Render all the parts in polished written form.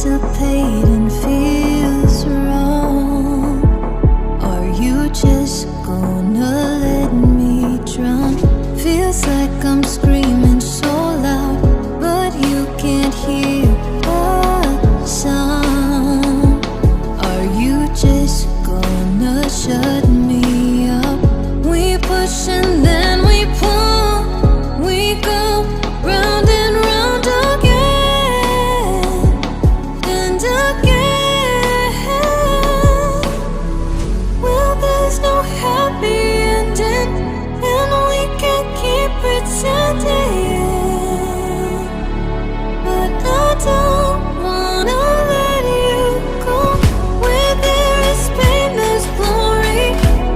anticipating feels wrong. Are you just gonna let me drown? Feels like I'm screaming so loud, but you can't hear a sound. Are you just gonna shut me up? We push and then we pull, we go round and round again and again. Well, there's no happy ending, and we can keep pretending, but I don't wanna let you go. Where there is pain, there's glory.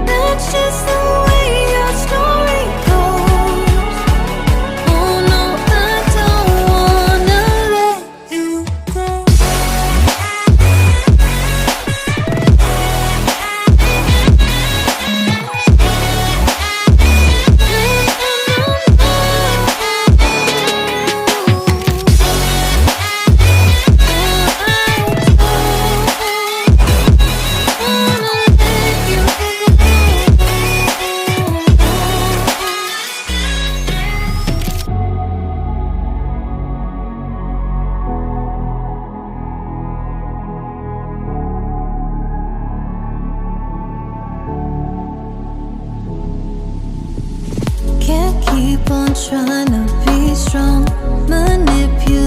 That's just the way your story goes. Oh no, I don't wanna let you go. Can't keep on trying to be strong, manipulate